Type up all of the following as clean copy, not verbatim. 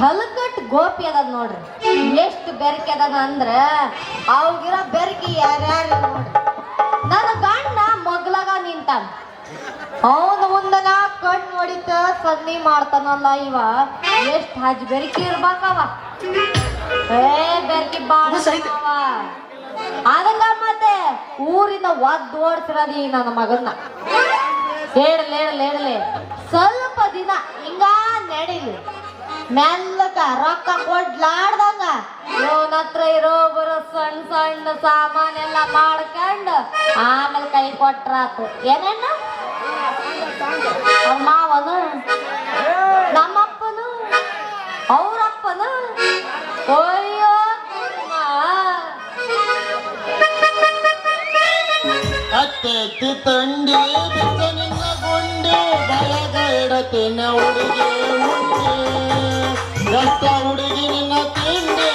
ಹಲಕಟ್ ಗೋಪಿ ಅದ ನೋಡ್ರಿ, ಎಷ್ಟು ಬೆರಕೆ ಅದ ಅಂದ್ರ ಅವ್ಗಿರೋ ಬೆರಕಿ ಯಾರ್ಯಾರು ನೋಡ್ರಿ. ನನ್ನ ಗಂಡ ಮಗ್ಲಾಗ ನಿಂತಾನ, ಅವನ ಮುಂದನ ಕಣ್ಣು ಹೊಡಿತ ಸನ್ನಿ ಮಾಡ್ತಾನಲ್ಲ ಇವ. ಎಷ್ಟ್ ಹಜ್ ಬೆರಕಿ ಇರ್ಬೇಕವ, ಬೆರಕಿ ಬಾಳ ಅದಲ್ಲ. ಮತ್ತೆ ಊರಿಂದ ಒದ್ದು ಓಡ್ಸಿರೋದಿ ನನ್ನ ಮಗನ್ನ. ಹೇಳಲೇ ಸ್ವಲ್ಪ ದಿನ ಹಿಂಗ ನಡೀಲಿ, ಮೆಲ್ಲಕ ರೊಕ್ಕ ಕೊಡ್ಲಾಡ್ದಂಗ ಇವನ ಹತ್ರ ಇರೋ ಬರೋ ಸಣ್ಣ ಸಣ್ಣ ಸಾಮಾನೆಲ್ಲ ಮಾಡ್ಕೊಂಡು ಆಮೇಲೆ ಕೈ ಕೊಟ್ರಾತು. ಏನೇನ ಅವ್ರ ಮಾವನು, ನಮ್ಮಪ್ಪನು, ಅವ್ರಪ್ಪನು. ಅಯ್ಯೋ ಅತ್ತೆತ್ತಿ ತಂಡಿ ಬಿದ್ದ ನಿನ್ನ ಗುಂಡಿ ಬಯಗ ಇಡತಿನ ಹುಡುಗಿ ಉಂಡಿ ಎಷ್ಟ ಹುಡುಗಿ ನಿನ್ನ ತಿಂಡಿ.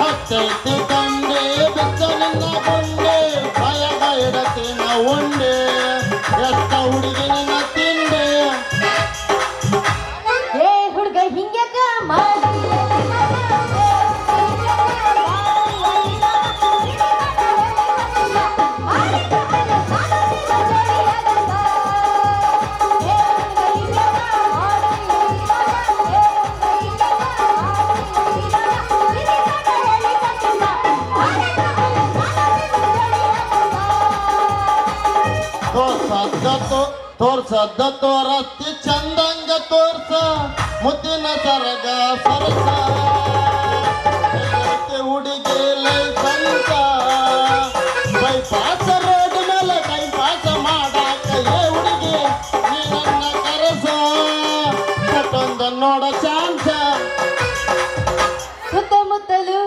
ಅತ್ತೆತ್ತಿ ತಂಡಿ ಬಿದ್ದ ನಿನ್ನ ಗುಂಡಿ ಬಯಗ ಇಡತಿನ ಉಂಡಿ ಎಷ್ಟ ಹುಡುಗಿ ನಿನ್ನ ತಿಂಡಿ. ಏ ಹುಡುಗ ಹಿಂಗ್ಯಾಕ ಮಾಡಿ ತೋರ್ಸದ್ದ ತೋರಸ್ತಿ ಚಂದಂಗ ತೋರ್ಸ ಮುದ್ದಿನ ಸರಗ ಸರಸ ಹುಡುಗಿ ಲೈಸನ್ಸ ಬೈಪಾಸ ರೋಡ್ ಮೇಲೆ ಕೈಪಾಸ ಮಾಡಾಕ ಏ ಹುಡುಗಿ ನೀ ನನ್ನ ಕರಸ ಮತ್ತೊಂದ ನೋಡ ಚಾನ್ಸ. ಸುತ್ತಮುತ್ತಲು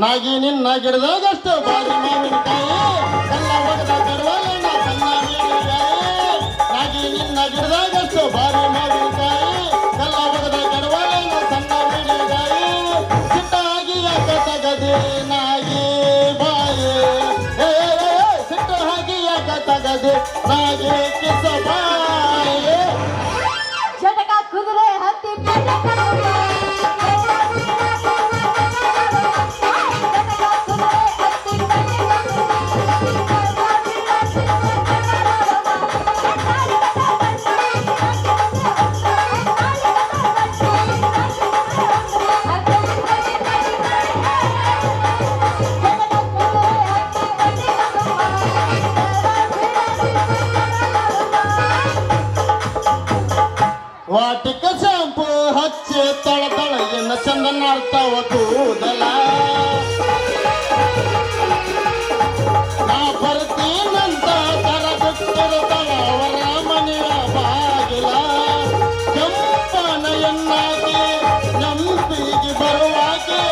ನಾಗಿ ನಿನ್ನ ಗಿಡದಾಗಷ್ಟು ಬಾರಿ ಮಾವಿನಕಾಯಿ ಕಲ್ಲ ಒಡೆದ ಕಡವಲ್ಲ ಕನ್ನ ಮೀನುಗಾಯಿ. ನಾಗಿ ನಿನ್ನ ಗಿಡದಾಗಷ್ಟು ಬಾರಿ ಮಾವಿನಕಾಯಿ ಕಲ್ಲ ಒಡೆದ ಕಡವಲ್ಲ ಸಣ್ಣ ಮೀನುಗಾಯಿ. ಸಿಟ್ಟಾಗಿ ಯಾಕ ತಗದೆ ನಾಗಿ ಬಾಯಿ ಸಿಟ್ಟ ಹಾಕಿ ಯಾಕ ತಗದೆ ನಾಗಿ ಕಿಸ ಬಾಯಿ. ಜಟಕ ಕುದುರೆ ಹತ್ತಿ ವಾಟಿಕ ಶಾಂಪು ಹಚ್ಚಿ ತಳ ತಳ ಎನ್ನ ಚಂದ ನಾಡ್ತಾವ ಕೂದಲ. ನಾ ಬರ್ತೀನಂತ ತರ ಬಿಟ್ಟಿರ್ತಾಳ ಅವರ ಮನೆಯ ಬಾಗಿಲ. ಕೆಂಪನ ಎನ್ನಾಗಿ ನೆಂಪಿಗೆ ಬರುವಾಗೆ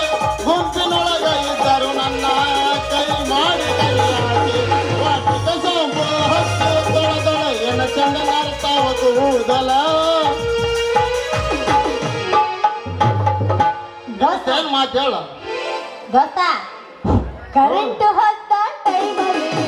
ಗುಂಪಿನೊಳಗ ಇದ್ದರು ನನ್ನ ಕೈ ಮಾಡಿ ಕೈಯಾಗಿ. ವಾಟಿಕ ಶಾಂಪು ಹಚ್ಚಿ ತಳ ತಳ ಎನ್ನ ಚಂದ ನಾಡ್ತಾವ ಕೂದಲ. ಏನ್ ಮಾತು ಹೇಳ ಗೊತ್ತಾ? ಕರೆಂಟ್ ಹೋದ ಟೈಮಲ್ಲಿ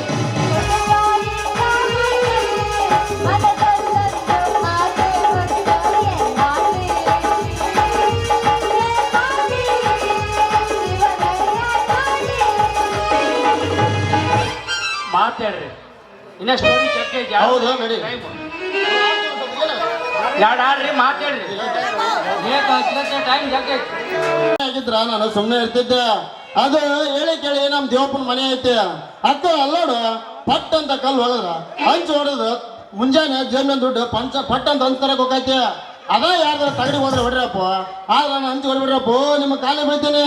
ಮಾತಾಡ್ರಿ. ಇನ್ನ ಸ್ಟೋರಿ ಚರ್ಚೆ ಹೌದು ನಡಿ ಎರಡು ಆಡ್ರಿ ಮಾತಾಡ್ರಿ. ಟೈಮ್ ಜಗ್ಗೆ ಆಗಿದ್ರ ನಾನು ಸುಮ್ಮನೆ ಇರ್ತಿದ್ದೆ. ಅದು ಹೇಳಿ ಕೇಳಿ ನಮ್ ದೇವಪ್ಪನ ಮನೆ ಐತಿ ಅಕ್ಕ ಅಲ್ಲೋಡು ಪಟ್ ಅಂತ ಕಲ್ಲು ಹೊಡೆದ್ರ ಹಂಚು ಹೊಡೆದು ಮುಂಜಾನೆ ಜಮೀನ್ ದುಡ್ಡು ಪಟ್ ಅಂತ ಹಂಚ್ತಾರಕ್ ಹೋಗೈತಿ. ಅದ ಯಾರ್ದಾರ ತಗಡಿ ಹೋದ್ರೆ ಹೊಡ್ರಪ್ಪ, ಆದ್ರೆ ನಾನು ಹಂಚು ಹೊಡ್ಬಿಡ್ರಪ್ಪ ನಿಮ್ಮ ಕಾಲೇ ಬೈತೀನಿ.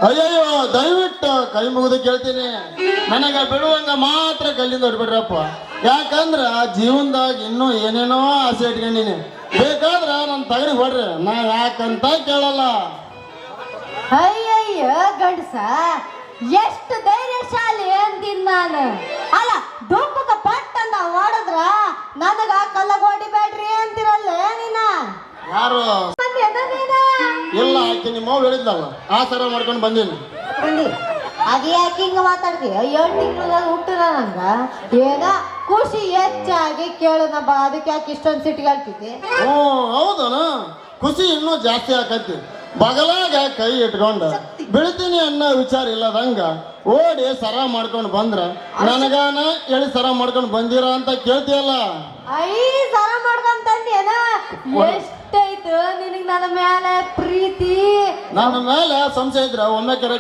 ಅಯ್ಯಯ್ಯೋ ದಯವಿಟ್ಟು ಕೈ ಮುಗಿದು ಕೇಳ್ತೀನಿ, ನನಗ ಬಿಡುವಂಗ ಮಾತ್ರ ಕಲ್ಲಿಂದ ಹೊಡ್ಬಿಡ್ರಪ್ಪ. ಯಾಕಂದ್ರ ಜೀವನದಾಗ ಇನ್ನೂ ಏನೇನೋ ಆಸೆ ಇಟ್ಕೊಂಡಿನಿ. ಬೇಕಾದ್ರ ನನ್ನ ತಗಡಿ ಹೊಡ್ರಿ, ನಾ ಯಾಕಂತ ಕೇಳಲ್ಲ. ಅಯ್ಯಯ್ಯ ಗಂಡಸ ಎಷ್ಟು ಧೈರ್ಯಶಾಲಿ ಅಂತೀನಿ ನಾನು. ಅಲ್ಲ ದುಃಖದ ನನಗ ಕಲ್ಲಗ ಹೊಡಿಬೇಡ್ರಿ ಅಂತಿರಲ್ಲ ನೀನ ಯಾರು ಮಂದಿ ಅದ ನೀನ ಇಲ್ಲ ಆಕೆ ನಿಮ್ಮ ಅವ್ವ ಹೇಳಿದ್ಲಲ್ಲ ಆ ಸರ ಮಾಡ್ಕೊಂಡು ಬಂದೀನಿ ಬಂದಿ ಅದೇ ಯಾಕೆ ಹಿಂಗ ಮಾತಾಡ್ತೀಯ 7 ತಿಂಗಳದಾಗ ಹುಟ್ಟಿದ ನಂಗ ಏನ ಖುಷಿ ಹೆಚ್ಚಾಗಿ ಕೇಳೋಣ ಬಾ ಅದಕ್ಕೆ ಯಾಕೆ ಇಷ್ಟೊಂದು ಸಿಟ್ಟಿಗೆ ಆಗ್ತಿದ್ದೆ ಹ್ಞೂ ಹೌದನ ಖುಷಿ ಇನ್ನೂ ಜಾಸ್ತಿ ಆಕತಿ ಬಗಲಾಗ ಕೈ ಇಟ್ಕೊಂಡು ಬೀಳ್ತೀನಿ ಅನ್ನೋ ವಿಚಾರ ಇಲ್ಲದಂಗ ಓಡಿ ಸರ ಮಾಡ್ಕೊಂಡು ಬಂದ್ರ ನನಗಾನ ಹೇಳಿ ಸರ ಮಾಡ್ಕೊಂಡು ಬಂದಿರ ಅಂತ ಕೇಳ್ತೀಯಲ್ಲ ಐ ಸರ ಮಾಡ್ಕೊಂತಂದೇನ ಎಷ್ಟೈತು ನಿನಗ್ ನನ್ನ ಮೇಲೆ ಪ್ರೀತಿ ನನ್ನ ಮೇಲೆ ಸಂಶಯ ಇದ್ರ ಒಮ್ಮೆ ಕೆರೆ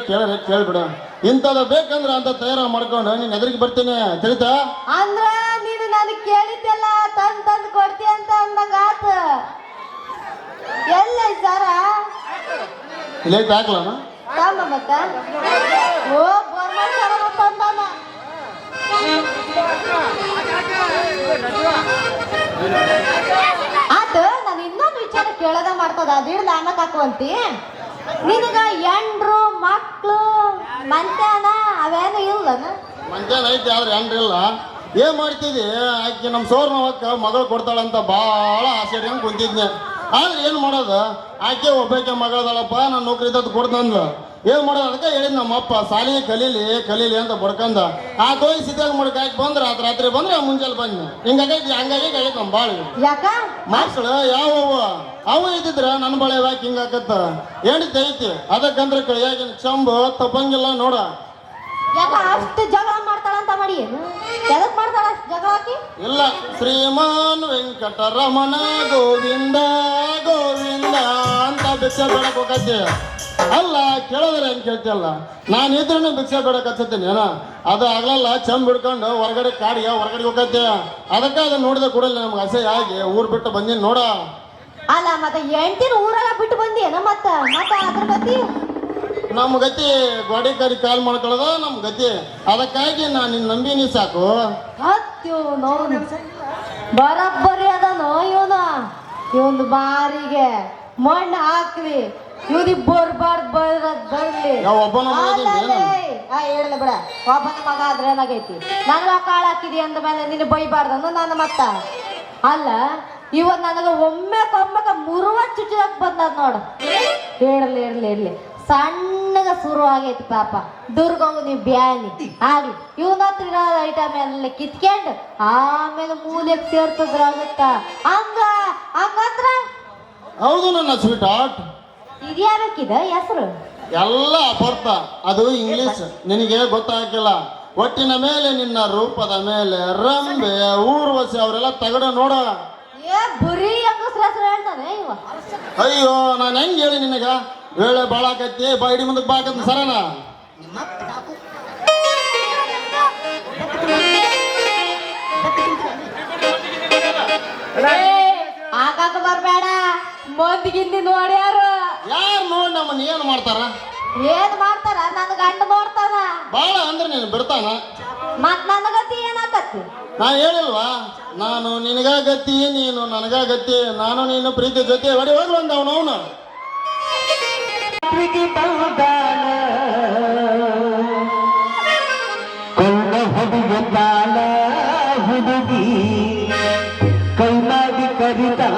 ಕೇಳ್ಬಿಡ ಇಂಥದ ಬೇಕಂದ್ರ ಅಂತ ತಯಾರ ಮಾಡ್ಕೊಂಡು ನೀನ್ ಎದುರಿಗೆ ಬರ್ತೀನಿ ತಿಳಿತಾ ಅಂದ್ರ ನೀನು ನನಗ್ ಕೇಳಿದ್ದೆಲ್ಲ ತಂದ್ ಕೊಡ್ತಿ ಅಂತ ಅಂದಾಗ ಆತ ಎಲ್ಲ ಸರ ಇಲ್ಲೇ ಹಾಕ್ಲನ ತಾಮ ಮತ್ತ ಓ ಗೋರ್ಮೆಂಟ್ ಸರ ತಂದಾನ ಆತ ನಾನು ಇನ್ನೊಂದು ವಿಚಾರ ಕೇಳದ ಮಾಡ್ತದ ಅದಿಡ್ದ ಅನ್ನಕ್ ಹಾಕುವಂತಿ ನಿನಗ ಎಂಡ್ರು ಮಕ್ಳು ಮಂತ್ಯಾನ ಅವೇನು ಇಲ್ಲನ ಮಂಜಾನ ಐತಿ ಆದ್ರೆ ಏನ್ರಿಲ್ಲ ಏನ್ ಮಾಡ್ತಿದ್ದಿ ಆಕೆ ನಮ್ಮ ಸೋರ್ನವಕ್ಕ ಮಗಳು ಕೊಡ್ತಾಳಂತ ಭಾಳ ಆಸೆ ಇಟ್ಕೊಂಡು ಕುಂತಿದ್ನೆ ಆದ್ರೆ ಏನು ಮಾಡೋದು ಆಕೆ ಒಬ್ಬಾಕೆ ಮಗಳದಳಪ್ಪ ನಾನು ನೌಕರಿ ಇದ್ದದ್ದು ಕೊಡ್ತಂದ್ಲು ಏನ್ ಮಾಡೋದು ಅದಕ್ಕೆ ಹೇಳಿದ್ ನಮ್ಮಪ್ಪ ಸಾಲಿ ಕಲೀಲಿ ಅಂತ ಬಡ್ಕಂದ ಆ ತೋಯಿ ಸಿದ್ಧಾಗ ಮುಡ್ಕ ಹಾಕಿ ಬಂದ್ರ ಆತ ರಾತ್ರಿ ಬಂದ್ರೆ ಮುಂಜಾನೆ ಬಂದ್ನಿ ಹಂಗಾಗಿ ಆಗೈತೆ ನಮ್ಮ ಬಾಳು ಯಾಕ ಮಕ್ಕಳು ಯಾವ ಅವು ಇದ್ದಿದ್ರ ನನ್ನ ಬಳೆ ಯಾಕೆ ಹಿಂಗಾಕತ್ತ ಹೇಳಿದ್ದೆ ಐತಿ ಅದಕ್ಕಂದ್ರೆ ಕೈಯಾಗಿನ ಚಂಬು ತಪ್ಪಂಗಿಲ್ಲ ನೋಡ ಯಾಕ ಅಷ್ಟು ಜಗಳ ಮಾಡ್ತಾಳಂತ ಮಾಡಿ ಏನು ಎದಕ್ ಮಾಡ್ತಾಳ ಜಗಳ ಹಾಕಿ ಇಲ್ಲ ಶ್ರೀಮಾನ್ ವೆಂಕಟರಮಣ ಗೋವಿಂದ ಗೋವಿಂದ ಅಂತ ಭಿಕ್ಷೆ ಬೇಡಕ್ ಹೋಗತ್ತೆ ಅಲ್ಲ ಕೇಳಿದ್ರೆ ಹೆಂಗ್ ಕೇಳ್ತಿಯಲ್ಲ ನಾನು ಇದ್ರೂ ಭಿಕ್ಷೆ ಬೇಡಕ್ ಹಚ್ಚತ್ತೀನಿ ಏನ ಅದು ಆಗ್ಲಲ್ಲ ಚಂಬ್ ಹಿಡ್ಕೊಂಡು ಹೊರಗಡೆ ಕಾಡಿಗೆ ಹೊರಗಡೆ ಹೋಗತ್ತೆ ಅದಕ್ಕೆ ಅದನ್ನ ನೋಡಿದ ಕೂಡಲೇ ನಮ್ಗೆ ಅಸಹ್ಯ ಆಗಿ ಊರ್ ಬಿಟ್ಟು ಬಂದೀನಿ ನೋಡ ಅಲ್ಲ ಮತ್ತೆ ಎಂಟಿನ ಊರೆಲ್ಲ ಬಿಟ್ಟು ಬಂದಿಯೇನ ಮತ್ತ ಅದ್ರ ಗತಿ ನಮ್ಮ ಗತಿ ಗೋಡೆ ಕರಿ ಕಾಲ್ ಮಾಡ್ಕೊಳ್ಳೋದ ನಮ್ಮ ಗತಿ ಅದಕ್ಕಾಗಿ ನಾನು ನಿನ್ನ ನಂಬಿನಿ ಸಾಕು ಹತ್ಯೋ ನೋವು ಬರಬ್ಬರಿ ಅದನೋ ಇವನು ಬಾರಿಗೆ ಮಣ್ಣು ಹಾಕ್ಲಿ ಇವ್ರಿಗೆ ಬರ್ಲಿ ಯಾವ ಒಬ್ಬನ ಹೇಳಲ್ಲ ಬಿಡ ಒಬ್ಬನ ಮಗ ಆದ್ರೆ ಏನಾಗೈತಿ ನನಗ ಕಾಳು ಹಾಕಿದಿ ಅಂದ ಮೇಲೆ ನಿನ್ನ ಬೈಬಾರ್ದನು ನನ್ನ ಮತ್ತ ಅಲ್ಲ ಇವತ್ತು ನನಗ ಒಮ್ಮೆಕೊಮ್ಮೆಕ ಮುರುವ ಚುಚ್ಚಕ್ ಬಂದದ್ ನೋಡು ಇರ್ಲಿ ಸಣ್ಣಗ ಶುರು ಆಗೈತಿ ಪಾಪ ದುರ್ಗವು ನೀವು ಬ್ಯಾನಿ ಆಗ್ಲಿ ಇವನ ಹತ್ರ ಇರೋ ಐಟಮ್ ಎಲ್ಲ ಕಿತ್ಕೊಂಡು ಆಮೇಲೆ ಮೂಲೆಗೆ ಸೇರ್ತದ್ರಾಗುತ್ತ ಹಂಗಂದ್ರ ಹೌದು ನನ್ನ ಸ್ವೀಟ್ ಆರ್ಟ್ ಇದ್ಯಾರಕ್ಕಿದ ಹೆಸರು ಎಲ್ಲ ಅಪರ್ಥ ಅದು ಇಂಗ್ಲಿಷ್ ನಿನಗೆ ಗೊತ್ತಾಗಿಲ್ಲ ಒಟ್ಟಿನ ಮೇಲೆ ನಿನ್ನ ರೂಪದ ಮೇಲೆ ರಂಬೆ ಊರ್ವಶಿ ಅವರೆಲ್ಲ ತಗಡ ನೋಡ ಏ ಬುರಿ ಹೆಂಗಸ್ರ ಹೆಸರು ಹೇಳ್ತಾನೆ ಇವ ಅಯ್ಯೋ ನಾನು ಹೆಂಗ್ ಹೇಳಿ ನಿನಗ ವೇಳೆ ಬಾಳಾಕತ್ತಿ ಬೈಡಿ ಮುಂದಕ್ಕೆ ಬಾಕತ್ ಸರನ ಆಗಾಕ ಬರ್ಬೇಡ ಮಂದಿಗಿಂದಿ ನೋಡ್ಯಾರು ಯಾರು ನೋಡಿ ನಮ್ಮನ್ನ ಏನ್ ಮಾಡ್ತಾರ ಏನ್ ಮಾಡ್ತಾರ ನನ್ ಗಂಡ ನೋಡ್ತಾನ ಬಾಳ ಅಂದ್ರೆ ನೀನು ಬಿಡ್ತಾನ ಮತ್ ನನ್ನ ಗತಿ ಏನಾಕತ್ತಿ ನಾ ಹೇಳಿಲ್ವಾ ನಾನು ನಿನಗ ಗತಿ ನೀನು ನನಗ ಗತಿ ನಾನು ನೀನು ಪ್ರೀತಿ ಜೊತೆ ಹೊಡಿ ಹೋಗ್ಲು ಅಂದ ಅವನು ಹುಡುಗಿ ಕೈಲಾಗಿ ಕರಿತಾಳ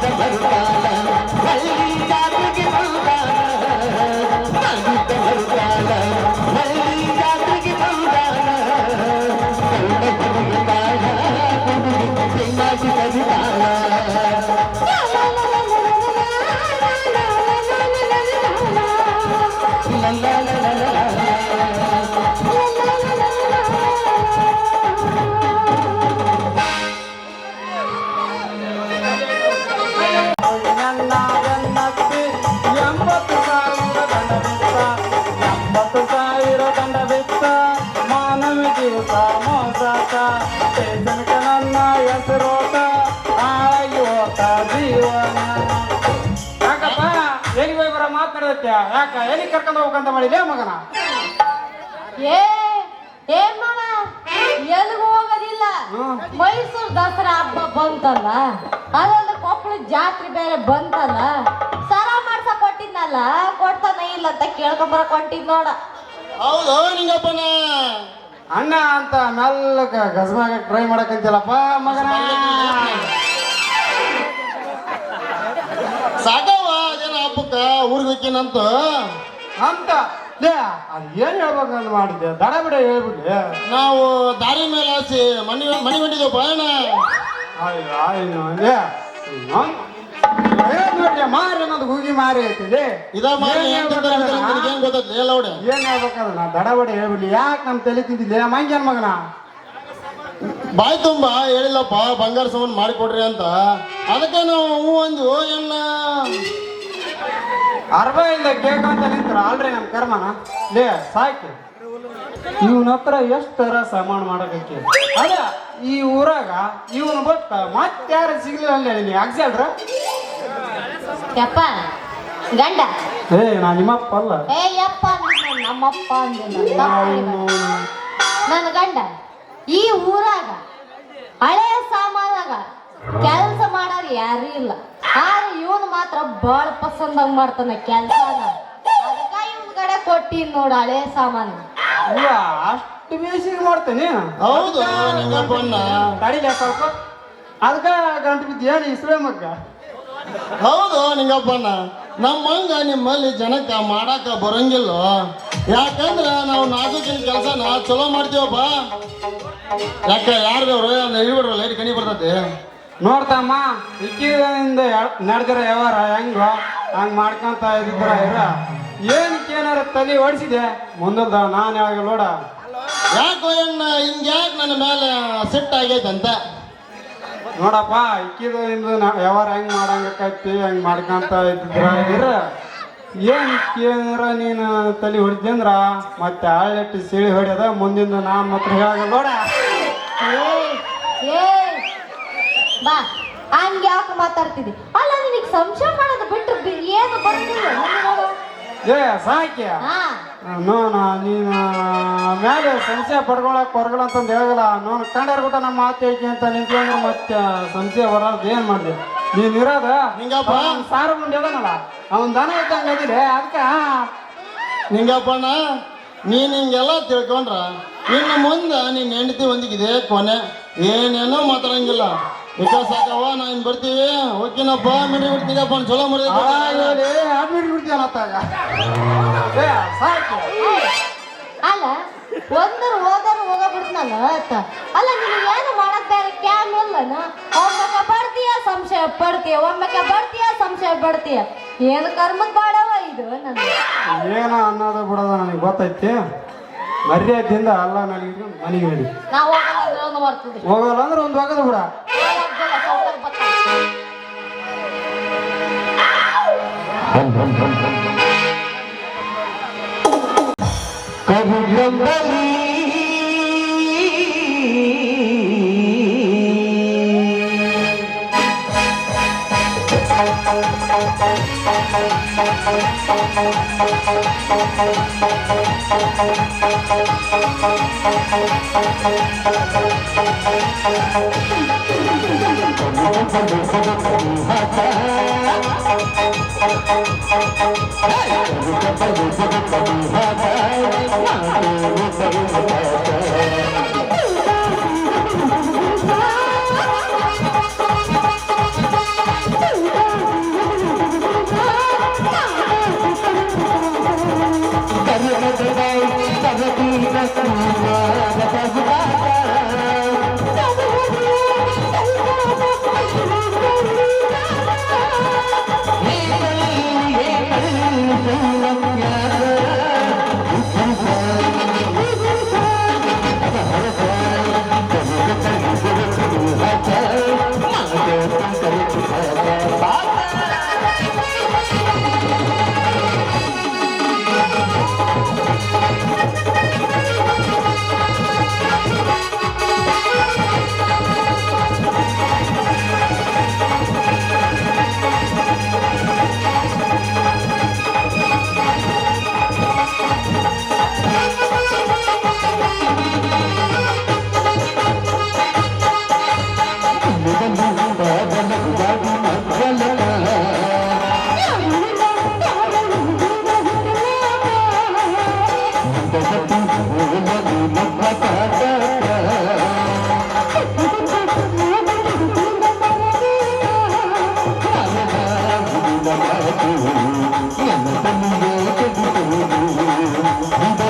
ನಗುತ್ತ ಬರುತ್ತಾಳ ಹಳ್ಳಿ ಜಾತ್ರೆಗೆ ಬಂದಾಳ ನಗುತ್ತ ಬರುತ್ತಾಳ ಹಳ್ಳಿ ಜಾತ್ರೆಗೆ ಬಂದಾಳ ಕಳ್ಳ ಬರುತ್ತಾಳ ಚೆನ್ನಾಗಿ ಕಲಿತಾಳ ನನ್ನ ಬೆನ್ನತ್ತಿ 80,000 ದಂಡ ಬಿತ್ತ ಮಾನವಿ ದಿವಸ ಮೋಸಾಟ ಜನಕ ನನ್ನ ಹೆಸರೋಟ ಆಗಿ ಹೋತ ಜೀವನ. ಯಾಕಪ್ಪ ಎಲ್ಲಿ ಹೋಗಿ ಬರೋ ಮಾತಾಡತ್ತೆ ಯಾಕ ಎಲ್ಲಿ ಕರ್ಕೊಂಡು ಹೋಗ್ಬೇಕಂತ ಮಾಡಿದ್ಯಾ ಮಗನ? ಏನ್ ಮಾವ ಎಲ್ಲಿಗೂ ಹೋಗೋದಿಲ್ಲ. ಮೈಸೂರು ದಸರಾ ಹಬ್ಬ ಬಂತಲ್ಲ, ಅದೊಂದು ಕೊಪ್ಪಳ ಜಾತ್ರೆ ಬೇರೆ ಬಂತಲ್ಲ, ಸರ ಮಾಡ್ಸಕ್ ಕೊಟ್ಟಿದ್ನಲ್ಲ, ಕೊಡ್ತಾನ ಇಲ್ಲ ಅಂತ ಕೇಳ್ಕೊಂಬರಕ್ ಹೊಂಟಿದ್ ನೋಡ. ಹೌದು ನಿಂಗಪ್ಪನ ಅಣ್ಣ ಅಂತ ಮೆಲ್ಲಕ ಗಜಮಾಗ ಟ್ರೈ ಮಾಡಕಂತಿಲ್ಲಪ್ಪ ಮಗನ. ಸಾಕವ್ವ ಅದೇನ ಹಬ್ಬಕ್ಕ ಊರಿಗೆ ಹೋಗ್ತೀನಂತ ಅಂತ ಲೇ ಅದು ಏನ್ ಹೇಳ್ಬೇಕಂತ ಮಾಡಿದ್ದೆ ದಡ ಬಿಡ ಹೇಳ್ಬಿಡ್ಲಿ. ನಾವು ದಾರಿ ಮೇಲೆ ಹಾಸಿ ಮನೆ ಹೊಂಟಿದ್ದೇವೆ ಅಣ್ಣ. ನೋಡ್ರಿ ಮಾರಿ ಅನ್ನೋದು ಹುಗಿ ಮಾರಿ ಐತಿದೆ. ಇದ ಮಾಡಿ ಏನ್ ಗೊತ್ತೈತಿ ಲೌಡೆ ಏನ್ ಹೇಳ್ಬೇಕಂದ್ರ ನಾ ದಡ ಬಡ ಹೇಳ್ಬಿಡ್ಲಿ. ಯಾಕೆ ನಮ್ ತಲೆ ತಿಂತಿದ್ದೆ ಮಂಗ್ಯನ್ ಮಗನ? ಬಾಯ್ ತುಂಬಾ ಹೇಳಿಲ್ಲಪ್ಪ ಬಂಗಾರ ಸಾಮಾನು ಮಾಡಿಕೊಡ್ರಿ ಅಂತ, ಅದಕ್ಕೆ ನಾವು ಹೂ ಅಂದ್ವು ಎಣ್ಣ. ಅರ್ಬೈಂದ ಕೇಳ್ಕೊಂತ ನಿಂತ್ರ ಅಲ್ರಿ ನಮ್ ಕರ್ಮನ ಲೇ ಸಾಕಿ. ಇವನ ಹತ್ರ ಎಷ್ಟು ತರ ಸಾಮಾನು ಮಾಡಕಕ್ಕೆ ಅದ ಈ ಊರಾಗ ಇವನು ಬಟ್ ಮತ್ತಾರು ಸಿಗ್ಲಿಲ್ಲ ಅಲ್ಲೇ ನೀ ಆಗ್ಸಲ್ರ. ಯಪ್ಪ ಗಂಡ ಏ ನಾ ನಿಮ್ಮಪ್ಪ ಅಲ್ಲ. ಯಪ್ಪ ಅಂದಿದ್ನ, ನಮ್ಮಪ್ಪ ಅಂದಿಲ್ಲ. ನನ್ನ ಗಂಡ ಈ ಊರಾಗ ಹಳೆ ಸಾಮಾನಾಗ ಕೆಲಸ ಮಾಡೋರು ಯಾರು ಇಲ್ಲ, ಆದ್ರೆ ಇವನು ಮಾತ್ರ ಬಾಳ ಪಸಂದಾಗ ಮಾಡ್ತಾನ ಕೆಲ್ಸನ. ಅದಕ್ಕ ಇವನ್ ಕಡೆ ಕೊಟ್ಟಿನ್ ನೋಡ ಹಳೆ ಸಾಮಾನು. ಅಷ್ಟು ಬೇಸಿಗೆ ಮಾಡ್ತೇನೆ. ಹೌದು ನಿಂಗಪ್ಪಣ್ಣ. ತಡಿಲ ಸ್ವಲ್ಪ ಅದಕ್ಕ ಗಂಟು ಬಿದ್ದು ಏನು ಇಸ್ರೇ ಮಗ್ಗ. ಹೌದು ನಿಂಗಪ್ಪಣ್ಣ, ನಮ್ಮಂಗ ನಿಮ್ಮಲ್ಲಿ ಜನಕ್ಕ ಮಾಡಾಕ ಬರಂಗಿಲ್ಲ. ಯಾಕಂದ್ರ ನಾವು ನಾಜೂಕಿನ ಕೆಲಸನ ಚಲೋ ಮಾಡ್ತೀವಪ್ಪ. ಯಾಕ ಯಾರ್ದವ್ರು ಇಳ್ಬಿಡ್ರ ಲೈಟ್ ಕಣಿ ಬರ್ತೈತಿ. ನೋಡ್ತಮ್ಮ ಇಕ್ಕಿದಿಂದ ನಡೆದಿರೋ ವ್ಯವಹಾರ ಹೆಂಗ ಹಂಗ ಮಾಡ್ಕೊಂತ ಇದ್ರ ಏನಕ್ಕೆ ಏನಾರ ತಲೆ ಓಡಿಸಿದೆ ಮುಂದಲ್ದ ನಾನು ಯಾವಾಗ ನೋಡ. ಯಾಕೋ ಎಣ್ಣ ಹಿಂಗ್ಯಾಕೆ ನನ್ನ ಮೇಲೆ ಸಿಟ್ಟು ಆಗೈತಂತ ನೋಡಪ್ಪ ಇಕ್ಕಿದಿಂದ ವ್ಯವಹಾರ ಹೆಂಗ್ ಮಾಡಂಗಕ್ಕೈತಿ ಹಂಗ್ ಮಾಡ್ಕೊಂತ ಇದ್ರ ಏನಾರ ನೀನು ತಲೆ ಹೊಡಿದ್ದೆ ಅಂದ್ರ ಮತ್ತೆ ಆಳೆಟ್ಟು ಸಿಳಿ ಹೊಡ್ಯದ ಮುಂದಿಂದ ನಾನು ಮಾತ್ರ ಹೇಳಾಗ ನೋಡ. ಏ ಬಾ ಹಂಗ ಯಾಕೆ ಮಾತಾಡ್ತಿದ್ದಿ? ಅಲ್ಲ ನಿನಗೆ ಸಂಶಯ ಮಾಡೋದು ಬಿಟ್ಟು ಏನು ಬರ್ತಿಲ್ಲ ಏ ಸಾಕ್ಯ ಹಾ ನೋನ ನೀನು ಮೇಲೆ ಸಂಶಯ ಪಡ್ಕೊಳಕ್ ಹೊರಗಲ್ಲ ಅಂತಂದು ಹೇಳಲ್ಲ. ನೋನ್ ಕಂಡಾರ ಬಿಟ್ಟ ನಮ್ಮ ಮಾತು ಹೇಳ್ಕೆ ಅಂತ ನಿಂತ್ಕೊಂಡ್ರೆ ಮತ್ತೆ ಸಂಶಯ ಬರೋದು ಏನ್ ಮಾಡಿದೆ ನೀನ್ ಇರೋದ ನಿಂಗಪ್ಪ ಸಾರು ಗುಂಡಿ ಅದನಲ್ಲ ಅವನ್ ದನ ಇದ್ದಂಗ ಅದಿದೆ ಅದಕ್ಕ. ನಿಂಗಪ್ಪಣ್ಣ ನೀನ್ ಹಿಂಗೆಲ್ಲ ತಿಳ್ಕೊಂಡ್ರ ಇನ್ನು ಮುಂದೆ ನೀನ್ ಹೆಂಡತಿ ಒಂದಿಗಿದೆ ಕೊನೆ ಏನೇನೋ ಮಾತಾಡಂಗಿಲ್ಲ. ವಿಕಾಸ ಸಾಕವ್ವ ನಾ ಇನ್ ಬರ್ತೀವಿ ಓಕೆನಪ್ಪ ಮಿಡಿ ಬಿಡ್ತೀನಪ್ಪ ಚಲೋ ಮರಿ ಅಡ್ಮಿಟ್ ಬಿಡ್ತೀವನತ್ತಾಗ ಸಾಕು. ಅಲ್ಲ ಒಂದರು ಹೋದರು ಹೋಗಬಿಡ್ತಾನ ಅಲ್ಲ ನಿನಗೆ ಏನು ಮಾಡಕ್ ಬೇರೆ ಕ್ಯಾಮ್ ಇಲ್ಲನ? ಒಮ್ಮಕ್ಕೆ ಬರ್ತೀಯ ಸಂಶಯ ಪಡ್ತೀಯ, ಒಮ್ಮಕ್ಕೆ ಬರ್ತೀಯ ಸಂಶಯ ಪಡ್ತೀಯ. ಏನು ಕರ್ಮಕ್ ಬಾಡವ ಇದು ನನಗೆ. ಏನ ಅನ್ನೋದು ಬಿಡೋದು ನನಗೆ ಗೊತ್ತೈತಿ. ಮರ್ಯಾದೆಯಿಂದ ಅಲ್ಲ ನನಗೆ ಮನೆಗೆ ನಡಿ. ನಾವು ಹೋಗಲ್ಲ ಅಂದ್ರೆ ಬರ್ತದೆ, ಹೋಗಲ್ಲ ಅಂದ್ರೆ ಒಂದು ಹೋಗೋದು ಬಿಡ. ಕವಿಯೊಂದಲಿ ಮಾತು ನನ್ನ ತಲೆಗೆ ತೆಗೆದುವುದು ಇದನ್ನು ಹಾಕು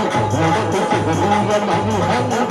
Hãy subscribe cho kênh Ghiền Mì Gõ để không bỏ lỡ